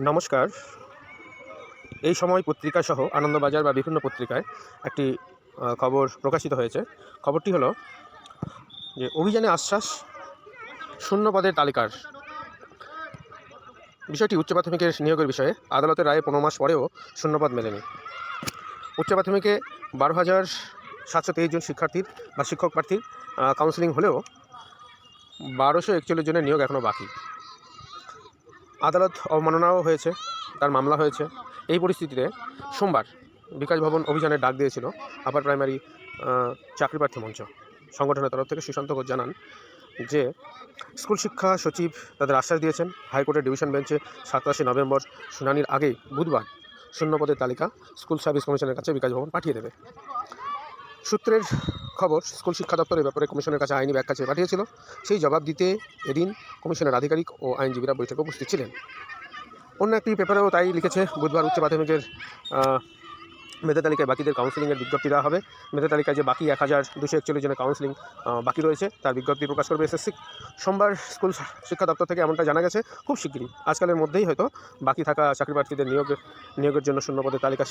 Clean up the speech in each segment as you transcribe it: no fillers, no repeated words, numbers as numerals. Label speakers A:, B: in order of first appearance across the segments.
A: নমস্কার। এই সময় পত্রিকা সহ আনন্দবাজার বা বিভিন্ন পত্রিকায় একটি খবর প্রকাশিত হয়েছে। খবরটি হলো যে অভিযানে আশ্বাস শূন্য পদের তালিকার। বিষয়টি উচ্চ প্রাথমিকের নিয়োগের বিষয়ে আদালতের রায়ে 15 মাস পরেও শূন্যপদ মেলেনি। উচ্চ প্রাথমিকে 12,723 জন শিক্ষার্থীর বা শিক্ষক প্রার্থীর কাউন্সেলিং হলেও 1241 জনের নিয়োগ এখনও বাকি। আদালত অবমাননাও হয়েছে, তার মামলা হয়েছে। এই পরিস্থিতিতে সোমবার বিকাশ ভবন অভিযানের ডাক দিয়েছিল আপার প্রাইমারি চাকরি প্রার্থী মঞ্চ। সংগঠনের তরফ থেকে সুশান্ত ঘোষ জানান যে স্কুল শিক্ষা সচিব তাদের আশ্বাস দিয়েছেন হাইকোর্টের ডিভিশন বেঞ্চে 27 নভেম্বর শুনানির আগেই বুধবার শূন্যপদের তালিকা স্কুল সার্ভিস কমিশনের কাছে বিকাশ ভবন পাঠিয়ে দেবে। সূত্রের খবর, স্কুল শিক্ষা দপ্তর এ ব্যাপারে কমিশনের কাছে আইনি ব্যাখ্যা চেয়ে পাঠিয়েছিল। সেই জবাব দিতে এদিন কমিশনের আধিকারিক ও আইনজীবীরা বৈঠকে উপস্থিত ছিলেন। অন্য একটি পেপারেও তাই লিখেছে, বুধবার উচ্চ প্রাথমিকের মেধা তালিকায় বাকিদের কাউন্সেলিংয়ের বিজ্ঞপ্তি দেওয়া হবে। মেধা তালিকায় যে বাকি 1241 জনের কাউন্সেলিং বাকি রয়েছে তার বিজ্ঞপ্তি প্রকাশ করবে এসএসসি। সোমবার স্কুল শিক্ষা দপ্তর থেকে এমনটা জানা গেছে, খুব শিগগিরই আজকালের মধ্যেই হয়তো বাকি থাকা চাকরি প্রার্থীদের নিয়োগের জন্য শূন্যপদের তালিকা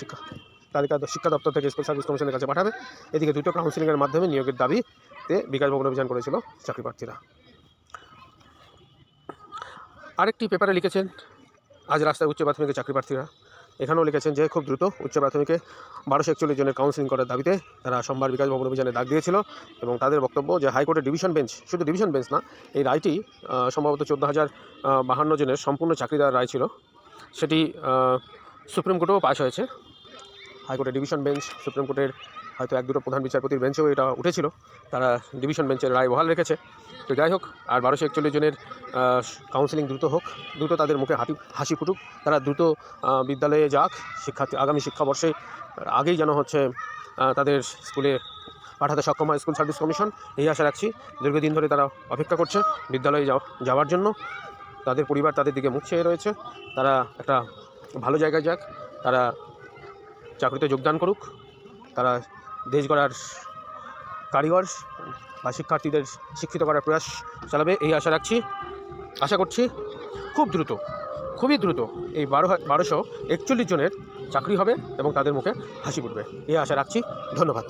A: শিক্ষা দপ্তর থেকে স্কুল সার্ভিস কমিশনের কাছে পাঠাবে। এদিকে দ্রুত কাউন্সেলিংয়ের মাধ্যমে নিয়োগের দাবিতে বিকাশ ভবন অভিযান করেছিল চাকরি প্রার্থীরা। আরেকটি পেপারে লিখেছেন, আজ রাস্তায় উচ্চ প্রাথমিকের চাকরি প্রার্থীরা। এখানেও লিখেছেন যে খুব দ্রুত উচ্চ প্রাথমিকে 1241 জনের কাউন্সেলিং করার দাবিতে তারা সোমবার বিকাশ ভবন অভিযানে ডাক দিয়েছিল এবং তাদের বক্তব্য যে হাইকোর্টের ডিভিশন বেঞ্চ, শুধু ডিভিশন বেঞ্চ না, এই রায়টি সম্ভবত 14,052 জনের সম্পূর্ণ চাকরি দেওয়ার রায় ছিল। সেটি সুপ্রিম কোর্টেও পাশ হয়েছে। হাইকোর্টের ডিভিশন বেঞ্চ, সুপ্রিম কোর্টের হয়তো 1-2 প্রধান বিচারপতির বেঞ্চেও এটা উঠেছিল, তারা ডিভিশন বেঞ্চের রায় বহাল রেখেছে। তো যাই হোক, আর 1241 জনের কাউন্সেলিং দ্রুত হোক, দ্রুত তাদের মুখে হাসি ফুটুক, তারা দ্রুত বিদ্যালয়ে যাক, আগামী শিক্ষাবর্ষে আগেই যেন তাদের স্কুলে পাঠাতে সক্ষম হয় স্কুল সার্ভিস কমিশন, এই আশা রাখছি। দীর্ঘদিন ধরে তারা অপেক্ষা করছে বিদ্যালয়ে যাওয়ার জন্য, তাদের পরিবার তাদের দিকে মুখ চেয়ে রয়েছে। তারা একটা ভালো জায়গায় যাক, তারা চাকরিতে যোগদান করুক, তারা দেশ গড়ার কারিগর বা শিক্ষার্থীদের শিক্ষিত করার প্রয়াস চালাবে, এই আশা রাখছি। আশা করছি খুবই দ্রুত এই 1241 জনের চাকরি হবে এবং তাদের মুখে হাসি ফুটবে, এই আশা রাখছি। ধন্যবাদ।